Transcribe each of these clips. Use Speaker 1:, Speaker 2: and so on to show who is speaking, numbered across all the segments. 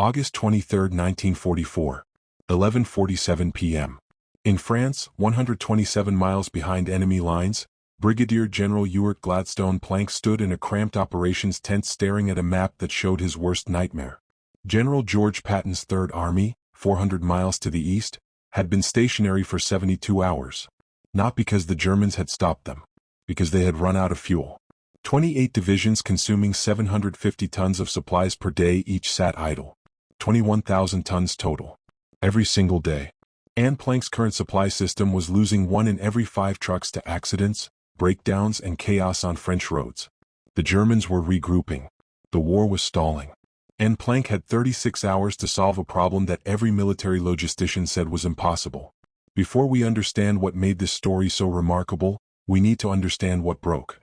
Speaker 1: August 23, 1944, 11:47 p.m. In France, 127 miles behind enemy lines, Brigadier General Ewart Gladstone Planck stood in a cramped operations tent staring at a map that showed his worst nightmare. General George Patton's Third Army, 400 miles to the east, had been stationary for 72 hours. Not because the Germans had stopped them, because they had run out of fuel. 28 divisions consuming 750 tons of supplies per day each sat idle. 21,000 tons total. Every single day. And Planck's current supply system was losing 1 in every 5 trucks to accidents, breakdowns and chaos on French roads. The Germans were regrouping. The war was stalling. And Planck had 36 hours to solve a problem that every military logistician said was impossible. Before we understand what made this story so remarkable, we need to understand what broke.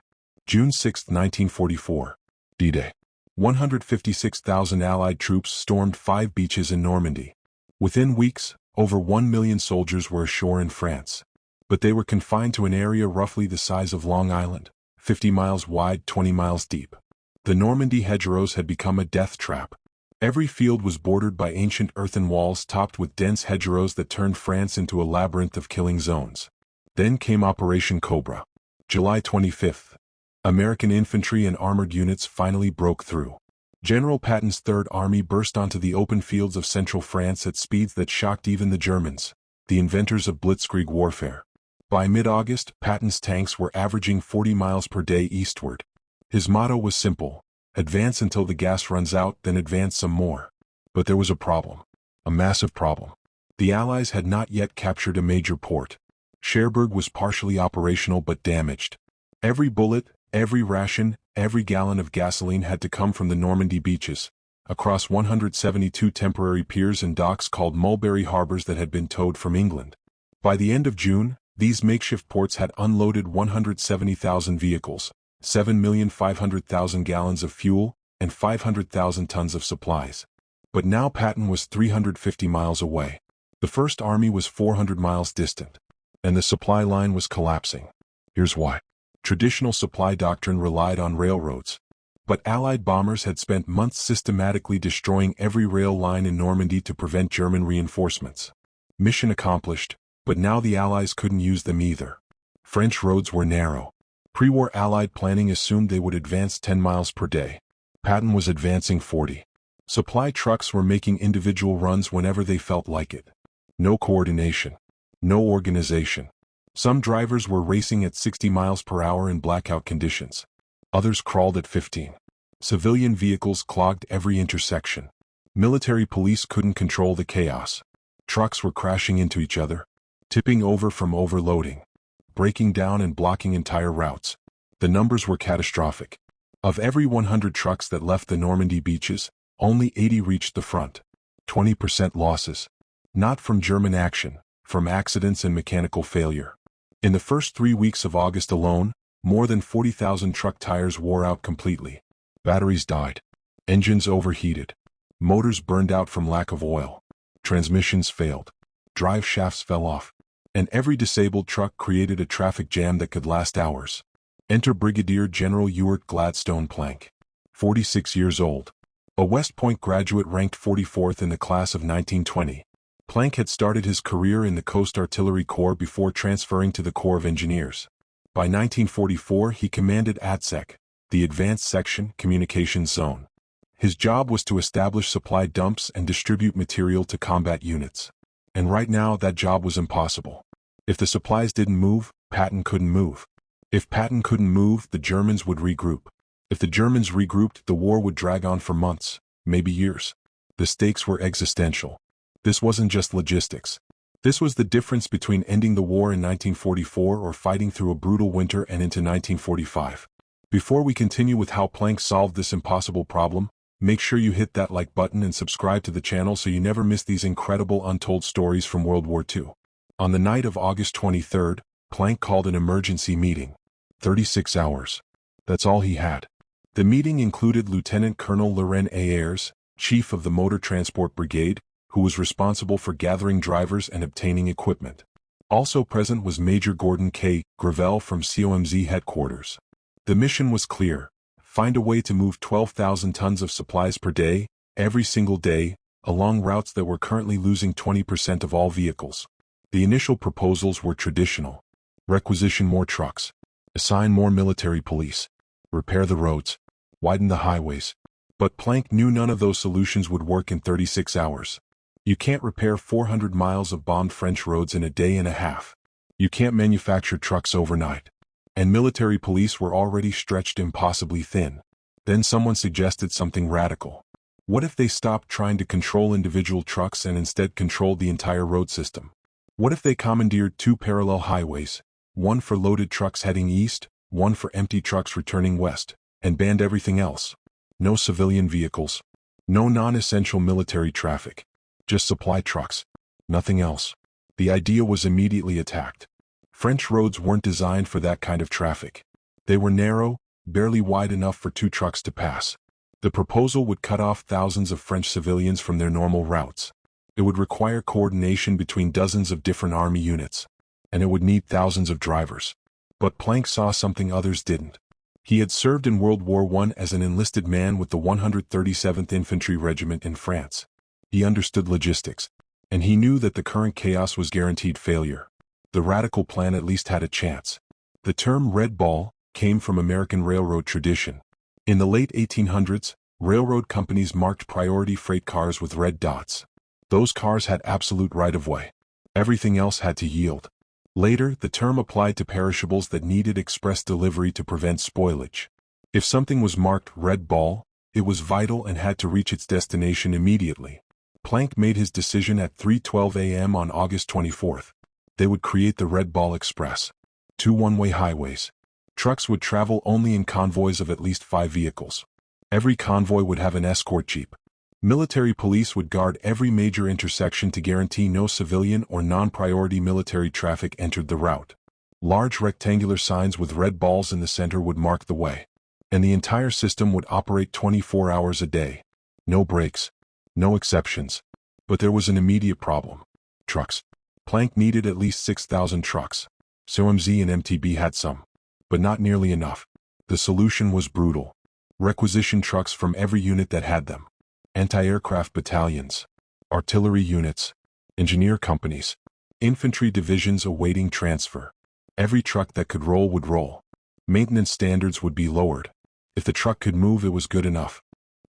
Speaker 1: June 6, 1944. D-Day. 156,000 Allied troops stormed 5 beaches in Normandy. Within weeks, over 1 million soldiers were ashore in France. But they were confined to an area roughly the size of Long Island, 50 miles wide, 20 miles deep. The Normandy hedgerows had become a death trap. Every field was bordered by ancient earthen walls topped with dense hedgerows that turned France into a labyrinth of killing zones. Then came Operation Cobra. July 25th. American infantry and armored units finally broke through. General Patton's Third Army burst onto the open fields of central France at speeds that shocked even the Germans, the inventors of blitzkrieg warfare. By mid-August, Patton's tanks were averaging 40 miles per day eastward. His motto was simple: advance until the gas runs out, then advance some more. But there was a problem. A massive problem. The Allies had not yet captured a major port. Cherbourg was partially operational but damaged. Every bullet, every ration, every gallon of gasoline had to come from the Normandy beaches, across 172 temporary piers and docks called Mulberry Harbors that had been towed from England. By the end of June, these makeshift ports had unloaded 170,000 vehicles, 7,500,000 gallons of fuel, and 500,000 tons of supplies. But now Patton was 350 miles away. The First Army was 400 miles distant. And the supply line was collapsing. Here's why. Traditional supply doctrine relied on railroads. But Allied bombers had spent months systematically destroying every rail line in Normandy to prevent German reinforcements. Mission accomplished, but now the Allies couldn't use them either. French roads were narrow. Pre-war Allied planning assumed they would advance 10 miles per day. Patton was advancing 40. Supply trucks were making individual runs whenever they felt like it. No coordination. No organization. Some drivers were racing at 60 miles per hour in blackout conditions. Others crawled at 15. Civilian vehicles clogged every intersection. Military police couldn't control the chaos. Trucks were crashing into each other, tipping over from overloading, breaking down and blocking entire routes. The numbers were catastrophic. Of every 100 trucks that left the Normandy beaches, only 80 reached the front. 20% losses. Not from German action, from accidents and mechanical failure. In the first 3 weeks of August alone, more than 40,000 truck tires wore out completely. Batteries died. Engines overheated. Motors burned out from lack of oil. Transmissions failed. Drive shafts fell off. And every disabled truck created a traffic jam that could last hours. Enter Brigadier General Ewart Gladstone Planck. 46 years old. A West Point graduate ranked 44th in the class of 1920. Planck had started his career in the Coast Artillery Corps before transferring to the Corps of Engineers. By 1944 he commanded ATSEC, the Advanced Section Communications Zone. His job was to establish supply dumps and distribute material to combat units. And right now that job was impossible. If the supplies didn't move, Patton couldn't move. If Patton couldn't move, the Germans would regroup. If the Germans regrouped, the war would drag on for months, maybe years. The stakes were existential. This wasn't just logistics. This was the difference between ending the war in 1944 or fighting through a brutal winter and into 1945. Before we continue with how Planck solved this impossible problem, make sure you hit that like button and subscribe to the channel so you never miss these incredible untold stories from World War II. On the night of August 23rd, Planck called an emergency meeting. 36 hours. That's all he had. The meeting included Lieutenant Colonel Laurent Ayers, chief of the Motor Transport Brigade, who was responsible for gathering drivers and obtaining equipment. Also present was Major Gordon K. Gravel from COMZ headquarters. The mission was clear: find a way to move 12,000 tons of supplies per day, every single day, along routes that were currently losing 20% of all vehicles. The initial proposals were traditional. Requisition more trucks. Assign more military police. Repair the roads. Widen the highways. But Planck knew none of those solutions would work in 36 hours. You can't repair 400 miles of bombed French roads in a day and a half. You can't manufacture trucks overnight. And military police were already stretched impossibly thin. Then someone suggested something radical. What if they stopped trying to control individual trucks and instead controlled the entire road system? What if they commandeered 2 parallel highways, one for loaded trucks heading east, one for empty trucks returning west, and banned everything else? No civilian vehicles. No non-essential military traffic. Just supply trucks. Nothing else. The idea was immediately attacked. French roads weren't designed for that kind of traffic. They were narrow, barely wide enough for 2 trucks to pass. The proposal would cut off thousands of French civilians from their normal routes. It would require coordination between dozens of different army units. And it would need thousands of drivers. But Planck saw something others didn't. He had served in World War I as an enlisted man with the 137th Infantry Regiment in France. He understood logistics. And he knew that the current chaos was guaranteed failure. The radical plan at least had a chance. The term Red Ball came from American railroad tradition. In the late 1800s, railroad companies marked priority freight cars with red dots. Those cars had absolute right-of-way. Everything else had to yield. Later, the term applied to perishables that needed express delivery to prevent spoilage. If something was marked Red Ball, it was vital and had to reach its destination immediately. Planck made his decision at 3:12 a.m. on August 24th. They would create the Red Ball Express. 2 one-way highways. Trucks would travel only in convoys of at least 5 vehicles. Every convoy would have an escort jeep. Military police would guard every major intersection to guarantee no civilian or non-priority military traffic entered the route. Large rectangular signs with red balls in the center would mark the way. And the entire system would operate 24 hours a day. No breaks. No exceptions. But there was an immediate problem. Trucks. Planck needed at least 6,000 trucks. COMZ and MTB had some. But not nearly enough. The solution was brutal. Requisition trucks from every unit that had them. Anti-aircraft battalions. Artillery units. Engineer companies. Infantry divisions awaiting transfer. Every truck that could roll would roll. Maintenance standards would be lowered. If the truck could move, it was good enough.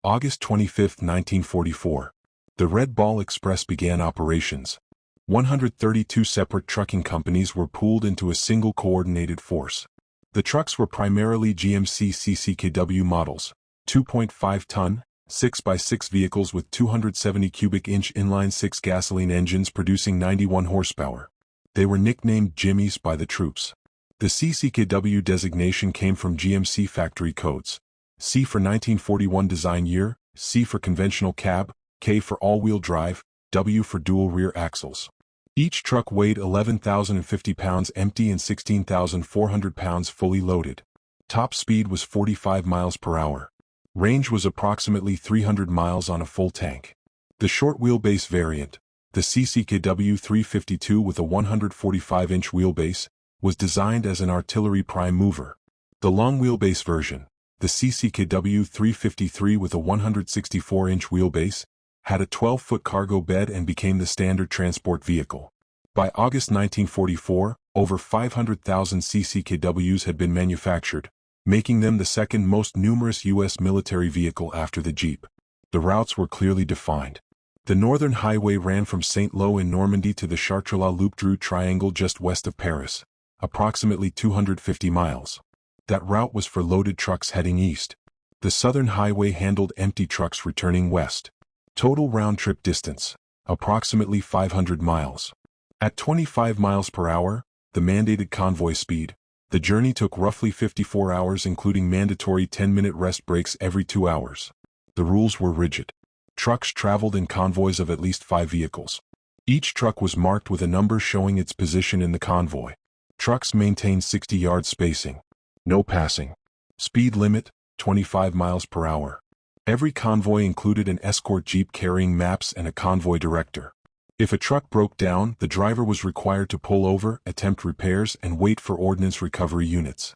Speaker 1: August 25, 1944. The Red Ball Express began operations. 132 separate trucking companies were pooled into a single coordinated force. The trucks were primarily GMC CCKW models, 2.5-ton, 6x6 vehicles with 270 cubic inch inline-6 gasoline engines producing 91 horsepower. They were nicknamed Jimmies by the troops. The CCKW designation came from GMC factory codes. C for 1941 design year, C for conventional cab, K for all-wheel drive, W for dual rear axles. Each truck weighed 11,050 pounds empty and 16,400 pounds fully loaded. Top speed was 45 miles per hour. Range was approximately 300 miles on a full tank. The short wheelbase variant, the CCKW 352 with a 145-inch wheelbase, was designed as an artillery prime mover. The long wheelbase version, the CCKW 353 with a 164-inch wheelbase, had a 12-foot cargo bed and became the standard transport vehicle. By August 1944, over 500,000 CCKWs had been manufactured, making them the second most numerous U.S. military vehicle after the Jeep. The routes were clearly defined. The Northern Highway ran from Saint-Lô in Normandy to the Chartres-la-Loup-Dreux Triangle just west of Paris, approximately 250 miles. That route was for loaded trucks heading east. The Southern Highway handled empty trucks returning west. Total round-trip distance, approximately 500 miles. At 25 miles per hour, the mandated convoy speed, the journey took roughly 54 hours including mandatory 10-minute rest breaks every 2 hours. The rules were rigid. Trucks traveled in convoys of at least 5 vehicles. Each truck was marked with a number showing its position in the convoy. Trucks maintained 60-yard spacing. No passing. Speed limit, 25 miles per hour. Every convoy included an escort jeep carrying maps and a convoy director. If a truck broke down, the driver was required to pull over, attempt repairs, and wait for ordnance recovery units.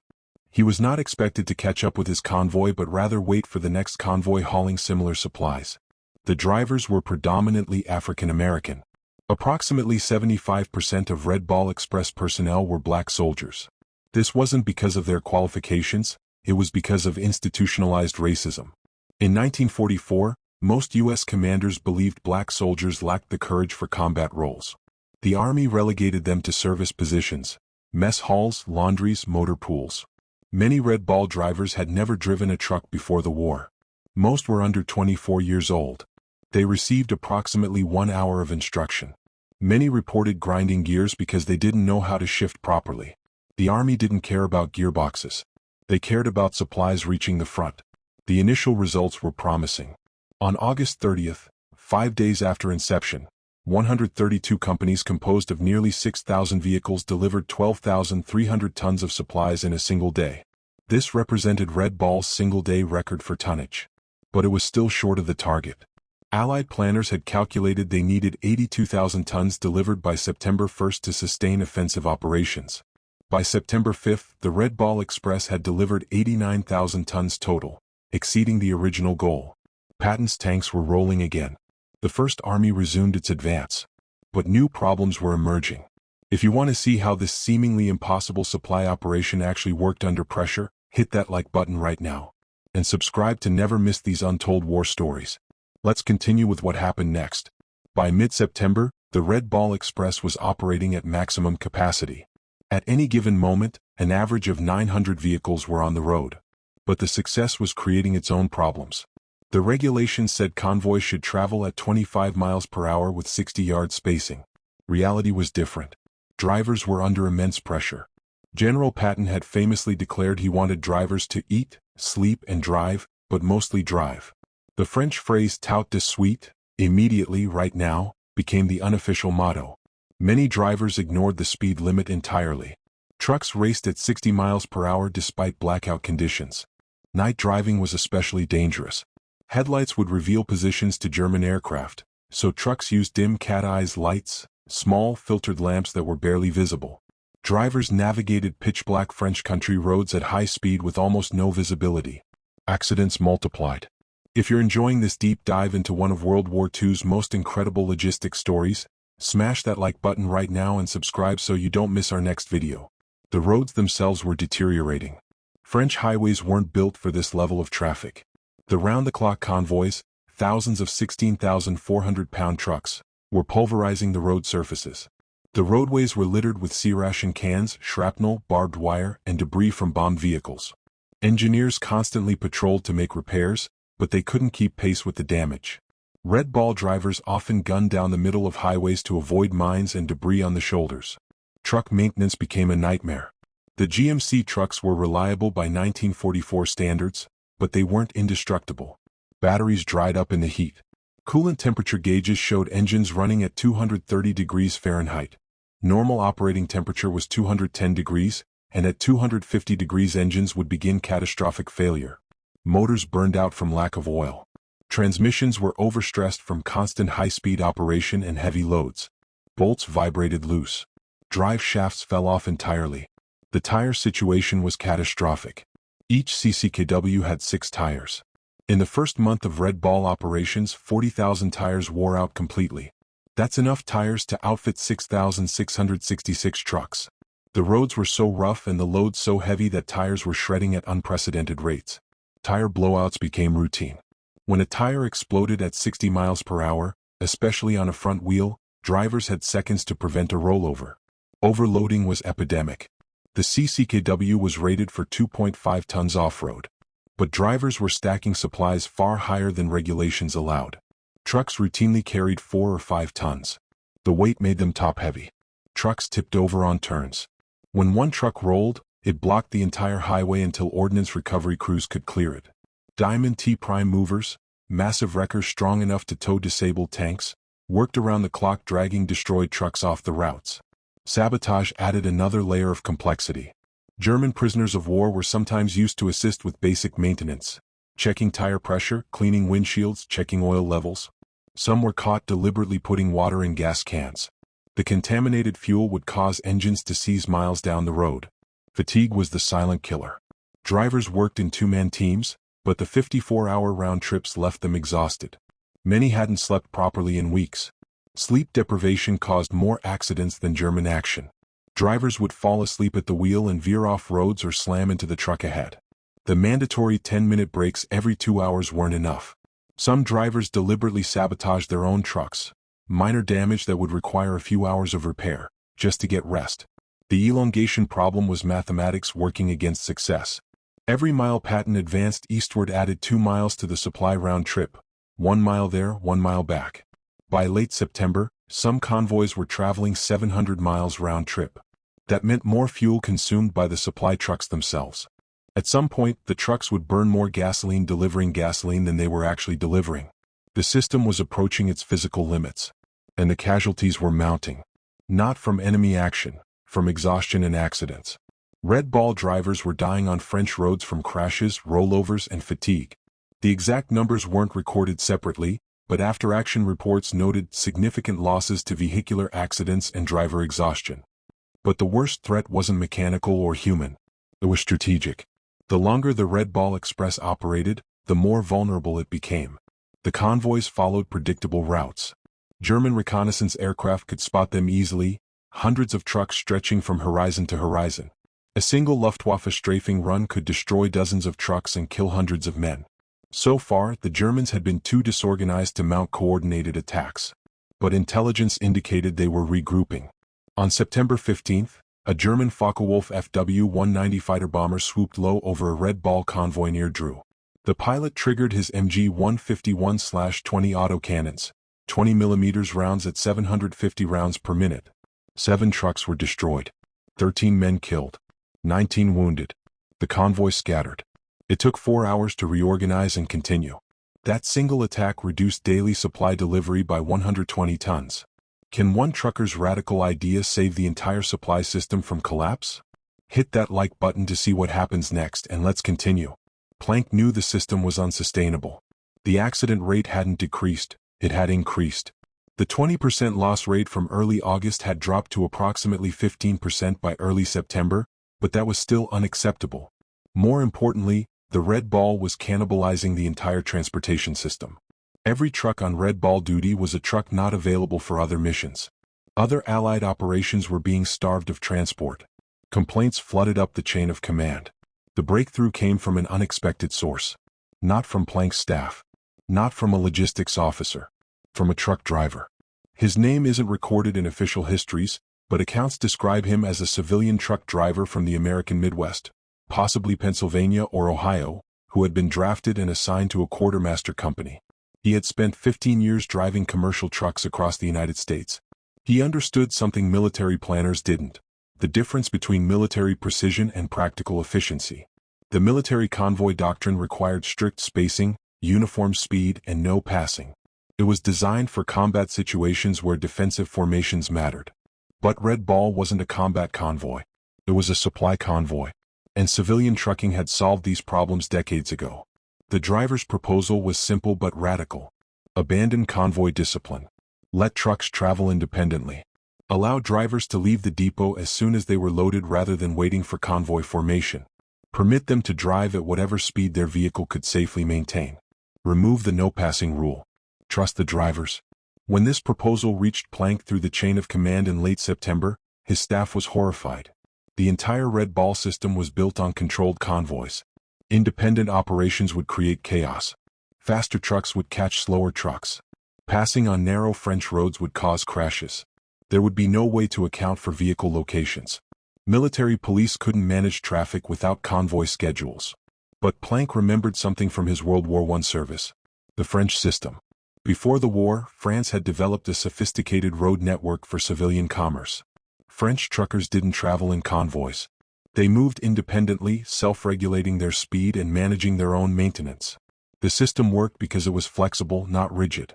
Speaker 1: He was not expected to catch up with his convoy but rather wait for the next convoy hauling similar supplies. The drivers were predominantly African American. Approximately 75% of Red Ball Express personnel were black soldiers. This wasn't because of their qualifications, it was because of institutionalized racism. In 1944, most U.S. commanders believed black soldiers lacked the courage for combat roles. The Army relegated them to service positions, mess halls, laundries, motor pools. Many Red Ball drivers had never driven a truck before the war. Most were under 24 years old. They received approximately 1 hour of instruction. Many reported grinding gears because they didn't know how to shift properly. The Army didn't care about gearboxes. They cared about supplies reaching the front. The initial results were promising. On August 30th, 5 days after inception, 132 companies composed of nearly 6,000 vehicles delivered 12,300 tons of supplies in a single day. This represented Red Ball's single-day record for tonnage. But it was still short of the target. Allied planners had calculated they needed 82,000 tons delivered by September 1st to sustain offensive operations. By September 5th, the Red Ball Express had delivered 89,000 tons total, exceeding the original goal. Patton's tanks were rolling again. The First Army resumed its advance. But new problems were emerging. If you want to see how this seemingly impossible supply operation actually worked under pressure, hit that like button right now. And subscribe to never miss these untold war stories. Let's continue with what happened next. By mid-September, the Red Ball Express was operating at maximum capacity. At any given moment, an average of 900 vehicles were on the road. But the success was creating its own problems. The regulations said convoys should travel at 25 miles per hour with 60-yard spacing. Reality was different. Drivers were under immense pressure. General Patton had famously declared he wanted drivers to eat, sleep, and drive, but mostly drive. The French phrase tout de suite, immediately, right now, became the unofficial motto. Many drivers ignored the speed limit entirely. Trucks raced at 60 miles per hour despite blackout conditions. Night driving was especially dangerous. Headlights would reveal positions to German aircraft, so trucks used dim cat-eyes lights, small filtered lamps that were barely visible. Drivers navigated pitch-black French country roads at high speed with almost no visibility. Accidents multiplied. If you're enjoying this deep dive into one of World War II's most incredible logistics stories, smash that like button right now and subscribe so you don't miss our next video. The roads themselves were deteriorating. French highways weren't built for this level of traffic. The round-the-clock convoys, thousands of 16,400-pound trucks, were pulverizing the road surfaces. The roadways were littered with C-ration cans, shrapnel, barbed wire, and debris from bombed vehicles. Engineers constantly patrolled to make repairs, but they couldn't keep pace with the damage. Red Ball drivers often gunned down the middle of highways to avoid mines and debris on the shoulders. Truck maintenance became a nightmare. The GMC trucks were reliable by 1944 standards, but they weren't indestructible. Batteries dried up in the heat. Coolant temperature gauges showed engines running at 230 degrees Fahrenheit. Normal operating temperature was 210 degrees, and at 250 degrees engines would begin catastrophic failure. Motors burned out from lack of oil. Transmissions were overstressed from constant high-speed operation and heavy loads. Bolts vibrated loose. Drive shafts fell off entirely. The tire situation was catastrophic. Each CCKW had 6 tires. In the first month of Red Ball operations, 40,000 tires wore out completely. That's enough tires to outfit 6,666 trucks. The roads were so rough and the loads so heavy that tires were shredding at unprecedented rates. Tire blowouts became routine. When a tire exploded at 60 miles per hour, especially on a front wheel, drivers had seconds to prevent a rollover. Overloading was epidemic. The CCKW was rated for 2.5 tons off-road. But drivers were stacking supplies far higher than regulations allowed. Trucks routinely carried 4 or 5 tons. The weight made them top-heavy. Trucks tipped over on turns. When one truck rolled, it blocked the entire highway until ordnance recovery crews could clear it. Diamond T-prime movers, massive wreckers strong enough to tow disabled tanks, worked around the clock dragging destroyed trucks off the routes. Sabotage added another layer of complexity. German prisoners of war were sometimes used to assist with basic maintenance, checking tire pressure, cleaning windshields, checking oil levels. Some were caught deliberately putting water in gas cans. The contaminated fuel would cause engines to seize miles down the road. Fatigue was the silent killer. Drivers worked in 2-man teams, but the 54-hour round trips left them exhausted. Many hadn't slept properly in weeks. Sleep deprivation caused more accidents than German action. Drivers would fall asleep at the wheel and veer off roads or slam into the truck ahead. The mandatory 10-minute breaks every 2 hours weren't enough. Some drivers deliberately sabotaged their own trucks, minor damage that would require a few hours of repair, just to get rest. The elongation problem was mathematics working against success. Every mile Patton advanced eastward added 2 miles to the supply round trip, 1 mile there, 1 mile back. By late September, some convoys were traveling 700 miles round trip. That meant more fuel consumed by the supply trucks themselves. At some point, the trucks would burn more gasoline delivering gasoline than they were actually delivering. The system was approaching its physical limits. And the casualties were mounting. Not from enemy action, from exhaustion and accidents. Red Ball drivers were dying on French roads from crashes, rollovers, and fatigue. The exact numbers weren't recorded separately, but after-action reports noted significant losses to vehicular accidents and driver exhaustion. But the worst threat wasn't mechanical or human. It was strategic. The longer the Red Ball Express operated, the more vulnerable it became. The convoys followed predictable routes. German reconnaissance aircraft could spot them easily, hundreds of trucks stretching from horizon to horizon. A single Luftwaffe strafing run could destroy dozens of trucks and kill hundreds of men. So far, the Germans had been too disorganized to mount coordinated attacks. But intelligence indicated they were regrouping. On September 15, a German Focke-Wulf FW-190 fighter bomber swooped low over a Red Ball convoy near Dreux. The pilot triggered his MG-151/20 autocannons, 20 mm rounds at 750 rounds per minute. 7 trucks were destroyed. 13 men killed. 19 wounded. The convoy scattered. It took 4 hours to reorganize and continue. That single attack reduced daily supply delivery by 120 tons. Can one trucker's radical idea save the entire supply system from collapse? Hit that like button to see what happens next and let's continue. Planck knew the system was unsustainable. The accident rate hadn't decreased, it had increased. The 20% loss rate from early August had dropped to approximately 15% by early September, but that was still unacceptable. More importantly, the Red Ball was cannibalizing the entire transportation system. Every truck on Red Ball duty was a truck not available for other missions. Other Allied operations were being starved of transport. Complaints flooded up the chain of command. The breakthrough came from an unexpected source. Not from Planck's staff. Not from a logistics officer. From a truck driver. His name isn't recorded in official histories, but accounts describe him as a civilian truck driver from the American Midwest, possibly Pennsylvania or Ohio, who had been drafted and assigned to a quartermaster company. He had spent 15 years driving commercial trucks across the United States. He understood something military planners didn't: the difference between military precision and practical efficiency. The military convoy doctrine required strict spacing, uniform speed, and no passing. It was designed for combat situations where defensive formations mattered. But Red Ball wasn't a combat convoy. It was a supply convoy. And civilian trucking had solved these problems decades ago. The driver's proposal was simple but radical. Abandon convoy discipline. Let trucks travel independently. Allow drivers to leave the depot as soon as they were loaded rather than waiting for convoy formation. Permit them to drive at whatever speed their vehicle could safely maintain. Remove the no-passing rule. Trust the drivers. When this proposal reached Planck through the chain of command in late September, his staff was horrified. The entire Red Ball system was built on controlled convoys. Independent operations would create chaos. Faster trucks would catch slower trucks. Passing on narrow French roads would cause crashes. There would be no way to account for vehicle locations. Military police couldn't manage traffic without convoy schedules. But Planck remembered something from his World War I service: the French system. Before the war, France had developed a sophisticated road network for civilian commerce. French truckers didn't travel in convoys. They moved independently, self-regulating their speed and managing their own maintenance. The system worked because it was flexible, not rigid.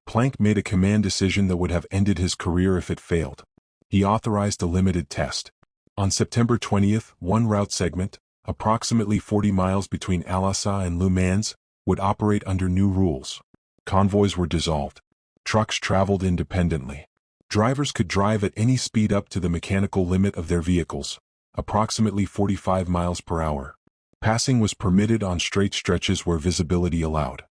Speaker 1: Planck made a command decision that would have ended his career if it failed. He authorized a limited test. On September 20th, one route segment, approximately 40 miles between Alassa and Le Mans, would operate under new rules. Convoys were dissolved. Trucks traveled independently. Drivers could drive at any speed up to the mechanical limit of their vehicles, approximately 45 miles per hour. Passing was permitted on straight stretches where visibility allowed.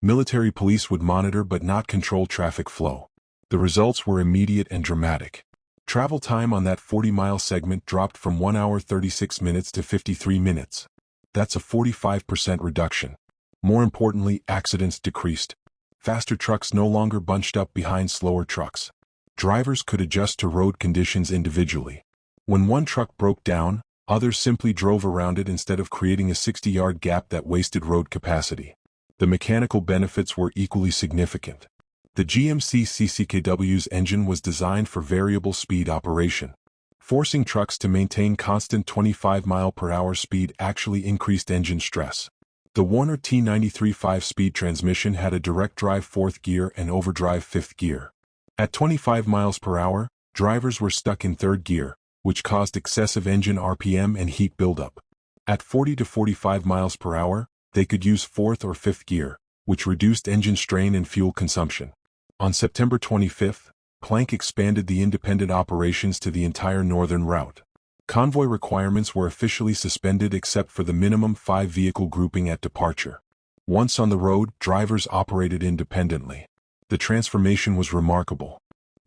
Speaker 1: Military police would monitor but not control traffic flow. The results were immediate and dramatic. Travel time on that 40-mile segment dropped from 1 hour 36 minutes to 53 minutes. That's a 45% reduction. More importantly, accidents decreased. Faster trucks no longer bunched up behind slower trucks. Drivers could adjust to road conditions individually. When one truck broke down, others simply drove around it instead of creating a 60-yard gap that wasted road capacity. The mechanical benefits were equally significant. The GMC CCKW's engine was designed for variable speed operation. Forcing trucks to maintain constant 25-mile-per-hour speed actually increased engine stress. The Warner T93 5-speed transmission had a direct drive 4th gear and overdrive 5th gear. At 25 miles per hour, drivers were stuck in 3rd gear, which caused excessive engine RPM and heat buildup. At 40 to 45 miles per hour, they could use 4th or 5th gear, which reduced engine strain and fuel consumption. On September 25, Planck expanded the independent operations to the entire northern route. Convoy requirements were officially suspended except for the minimum 5-vehicle grouping at departure. Once on the road, drivers operated independently. The transformation was remarkable.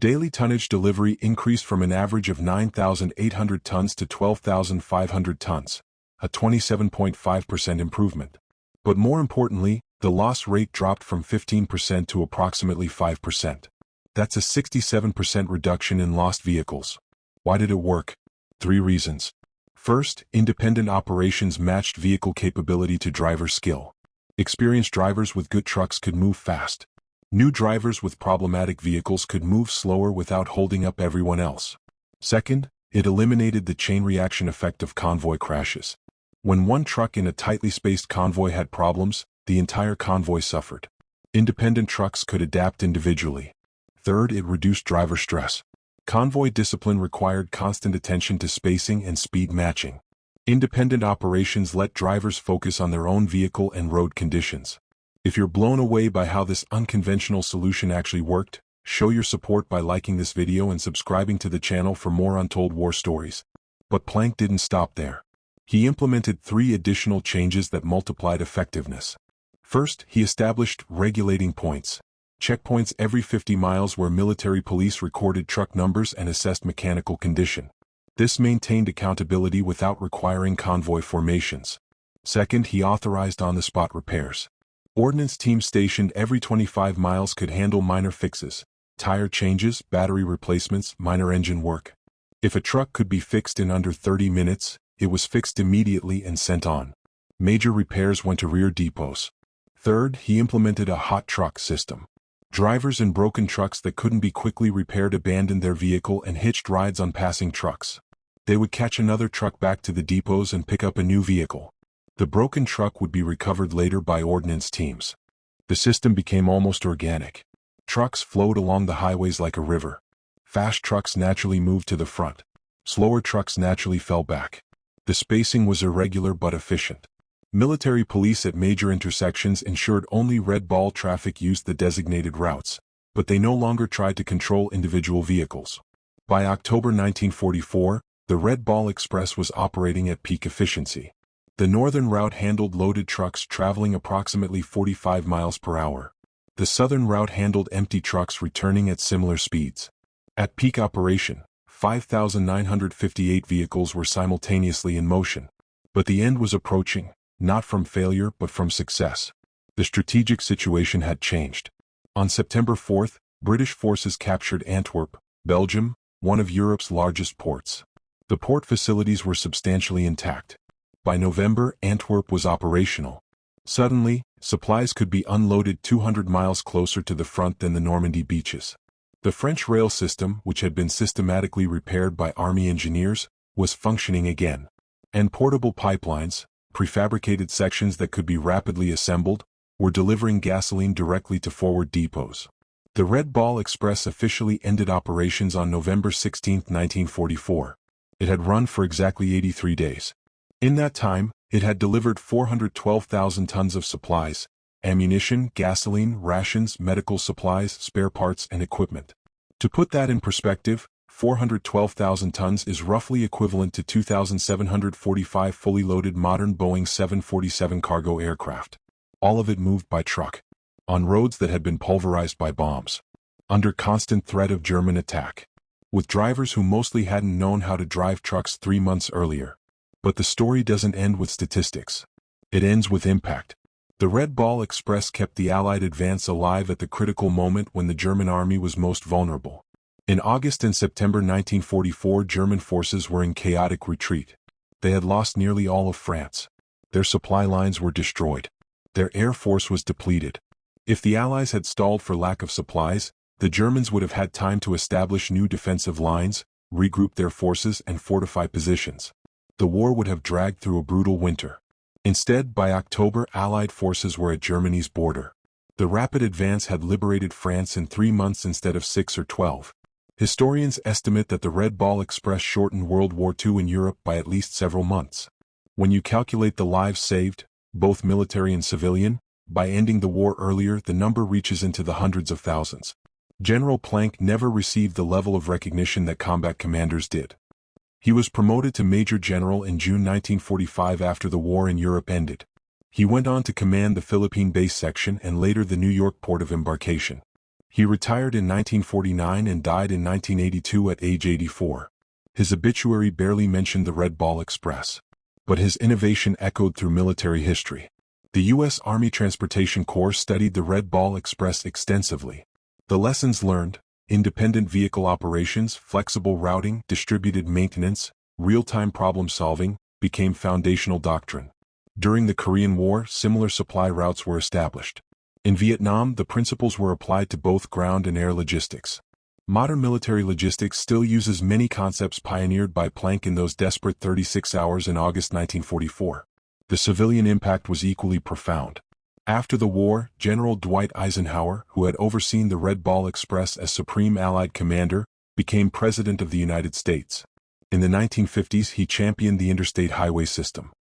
Speaker 1: Daily tonnage delivery increased from an average of 9,800 tons to 12,500 tons, a 27.5% improvement. But more importantly, the loss rate dropped from 15% to approximately 5%. That's a 67% reduction in lost vehicles. Why did it work? 3 reasons. First, independent operations matched vehicle capability to driver skill. Experienced drivers with good trucks could move fast. New drivers with problematic vehicles could move slower without holding up everyone else. Second, it eliminated the chain reaction effect of convoy crashes. When one truck in a tightly spaced convoy had problems, the entire convoy suffered. Independent trucks could adapt individually. Third, it reduced driver stress. Convoy discipline required constant attention to spacing and speed matching. Independent operations let drivers focus on their own vehicle and road conditions. If you're blown away by how this unconventional solution actually worked, show your support by liking this video and subscribing to the channel for more untold war stories. But Planck didn't stop there. He implemented 3 additional changes that multiplied effectiveness. First, he established regulating points. Checkpoints every 50 miles where military police recorded truck numbers and assessed mechanical condition. This maintained accountability without requiring convoy formations. Second, he authorized on-the-spot repairs. Ordnance teams stationed every 25 miles could handle minor fixes, tire changes, battery replacements, minor engine work. If a truck could be fixed in under 30 minutes, it was fixed immediately and sent on. Major repairs went to rear depots. Third, he implemented a hot truck system. Drivers in broken trucks that couldn't be quickly repaired abandoned their vehicle and hitched rides on passing trucks. They would catch another truck back to the depots and pick up a new vehicle. The broken truck would be recovered later by ordnance teams. The system became almost organic. Trucks flowed along the highways like a river. Fast trucks naturally moved to the front. Slower trucks naturally fell back. The spacing was irregular but efficient. Military police at major intersections ensured only red ball traffic used the designated routes, but they no longer tried to control individual vehicles. By October 1944, the Red Ball Express was operating at peak efficiency. The northern route handled loaded trucks traveling approximately 45 miles per hour. The southern route handled empty trucks returning at similar speeds. At peak operation, 5,958 vehicles were simultaneously in motion. But the end was approaching. Not from failure but from success. The strategic situation had changed. On September 4, British forces captured Antwerp, Belgium, one of Europe's largest ports. The port facilities were substantially intact. By November, Antwerp was operational. Suddenly, supplies could be unloaded 200 miles closer to the front than the Normandy beaches. The French rail system, which had been systematically repaired by army engineers, was functioning again. And portable pipelines, prefabricated sections that could be rapidly assembled, were delivering gasoline directly to forward depots. The Red Ball Express officially ended operations on November 16, 1944. It had run for exactly 83 days. In that time, it had delivered 412,000 tons of supplies, ammunition, gasoline, rations, medical supplies, spare parts, and equipment. To put that in perspective, 412,000 tons is roughly equivalent to 2,745 fully loaded modern Boeing 747 cargo aircraft. All of it moved by truck. on roads that had been pulverized by bombs, under constant threat of German attack, with drivers who mostly hadn't known how to drive trucks 3 months earlier. But the story doesn't end with statistics. It ends with impact. The Red Ball Express kept the Allied advance alive at the critical moment when the German army was most vulnerable. In August and September 1944, German forces were in chaotic retreat. They had lost nearly all of France. Their supply lines were destroyed. Their air force was depleted. If the Allies had stalled for lack of supplies, the Germans would have had time to establish new defensive lines, regroup their forces, and fortify positions. The war would have dragged through a brutal winter. Instead, by October, Allied forces were at Germany's border. The rapid advance had liberated France in 3 months instead of 6 or 12. Historians estimate that the Red Ball Express shortened World War II in Europe by at least several months. When you calculate the lives saved, both military and civilian, by ending the war earlier, the number reaches into the hundreds of thousands. General Planck never received the level of recognition that combat commanders did. He was promoted to Major General in June 1945 after the war in Europe ended. He went on to command the Philippine base section and later the New York port of embarkation. He retired in 1949 and died in 1982 at age 84. His obituary barely mentioned the Red Ball Express, but his innovation echoed through military history. The U.S. Army Transportation Corps studied the Red Ball Express extensively. The lessons learned: independent vehicle operations, flexible routing, distributed maintenance, real-time problem-solving, became foundational doctrine. During the Korean War, similar supply routes were established. In Vietnam, the principles were applied to both ground and air logistics. Modern military logistics still uses many concepts pioneered by Planck in those desperate 36 hours in August 1944. The civilian impact was equally profound. After the war, General Dwight Eisenhower, who had overseen the Red Ball Express as Supreme Allied Commander, became President of the United States. In the 1950s, he championed the interstate highway system.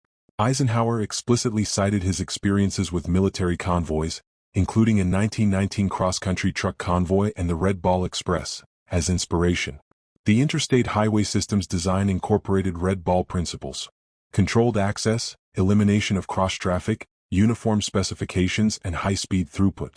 Speaker 1: Eisenhower explicitly cited his experiences with military convoys, including a 1919 cross-country truck convoy and the Red Ball Express, as inspiration. The interstate highway system's design incorporated Red Ball principles: controlled access, elimination of cross-traffic, uniform specifications, and high-speed throughput.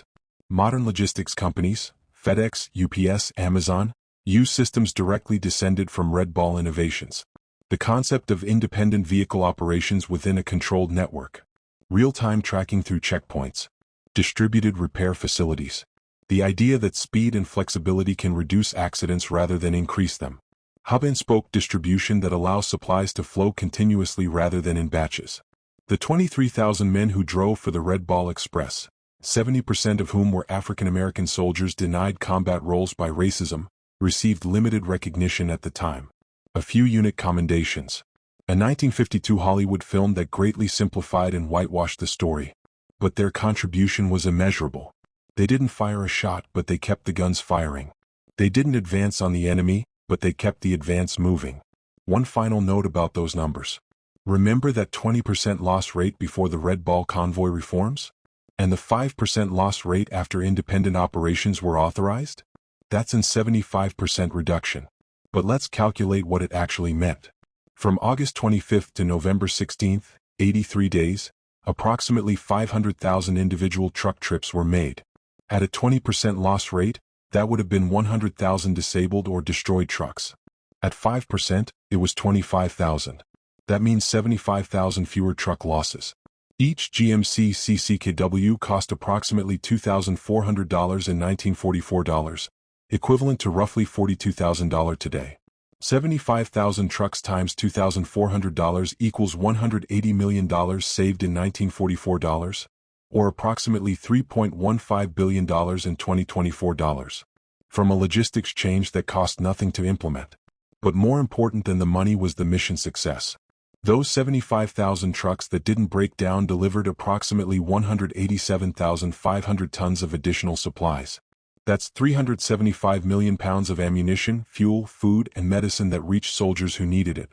Speaker 1: Modern logistics companies, FedEx, UPS, Amazon, use systems directly descended from Red Ball innovations. The concept of independent vehicle operations within a controlled network. Real-time tracking through checkpoints. Distributed repair facilities. The idea that speed and flexibility can reduce accidents rather than increase them. Hub-and-spoke distribution that allows supplies to flow continuously rather than in batches. The 23,000 men who drove for the Red Ball Express, 70% of whom were African American soldiers denied combat roles by racism, received limited recognition at the time. A few unit commendations. A 1952 Hollywood film that greatly simplified and whitewashed the story. But their contribution was immeasurable. They didn't fire a shot, but they kept the guns firing. They didn't advance on the enemy, but they kept the advance moving. One final note about those numbers. Remember that 20% loss rate before the Red Ball convoy reforms? And the 5% loss rate after independent operations were authorized? That's an 75% reduction. But let's calculate what it actually meant. From August 25th to November 16th, 83 days, approximately 500,000 individual truck trips were made. At a 20% loss rate, that would have been 100,000 disabled or destroyed trucks. At 5%, it was 25,000. That means 75,000 fewer truck losses. Each GMC CCKW cost approximately $2,400 in 1944 dollars, equivalent to roughly $42,000 today. 75,000 trucks times $2,400 equals $180 million saved in 1944 dollars, or approximately $3.15 billion in 2024 dollars. From a logistics change that cost nothing to implement. But more important than the money was the mission success. Those 75,000 trucks that didn't break down delivered approximately 187,500 tons of additional supplies. That's 375 million pounds of ammunition, fuel, food, and medicine that reached soldiers who needed it.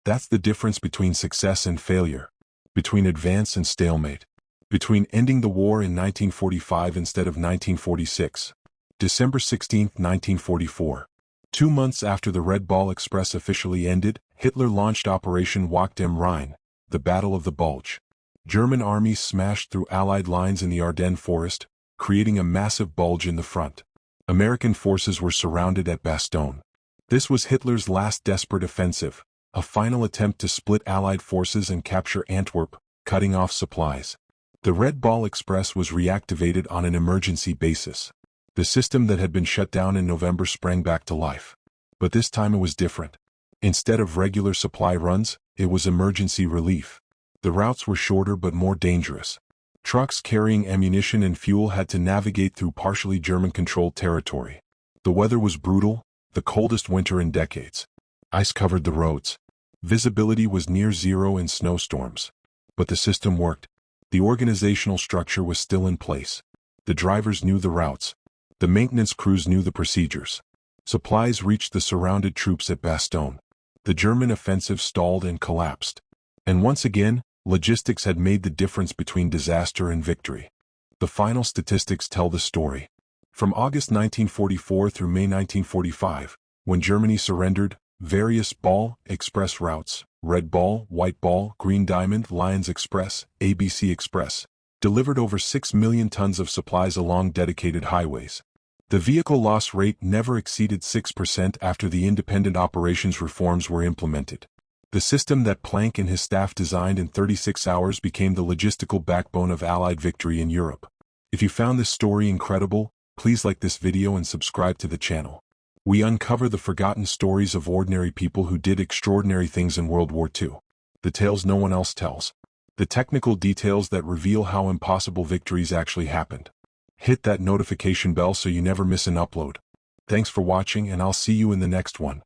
Speaker 1: That's the difference between success and failure. Between advance and stalemate. Between ending the war in 1945 instead of 1946. December 16, 1944. 2 months after the Red Ball Express officially ended, Hitler launched Operation Wacht dem Rhein, the Battle of the Bulge. German armies smashed through Allied lines in the Ardennes forest, creating a massive bulge in the front. American forces were surrounded at Bastogne. This was Hitler's last desperate offensive, a final attempt to split Allied forces and capture Antwerp, cutting off supplies. The Red Ball Express was reactivated on an emergency basis. The system that had been shut down in November sprang back to life. But this time it was different. Instead of regular supply runs, it was emergency relief. The routes were shorter but more dangerous. Trucks carrying ammunition and fuel had to navigate through partially German-controlled territory. The weather was brutal, the coldest winter in decades. Ice covered the roads. Visibility was near zero in snowstorms. But the system worked. The organizational structure was still in place. The drivers knew the routes. The maintenance crews knew the procedures. Supplies reached the surrounded troops at Bastogne. The German offensive stalled and collapsed. And once again, logistics had made the difference between disaster and victory. The final statistics tell the story. From August 1944 through May 1945, when Germany surrendered, various Ball Express routes, Red Ball, White Ball, Green Diamond, Lions Express, ABC Express, delivered over 6 million tons of supplies along dedicated highways. The vehicle loss rate never exceeded 6% after the independent operations reforms were implemented. The system that Planck and his staff designed in 36 hours became the logistical backbone of Allied victory in Europe. If you found this story incredible, please like this video and subscribe to the channel. We uncover the forgotten stories of ordinary people who did extraordinary things in World War II. The tales no one else tells. The technical details that reveal how impossible victories actually happened. Hit that notification bell so you never miss an upload. Thanks for watching, and I'll see you in the next one.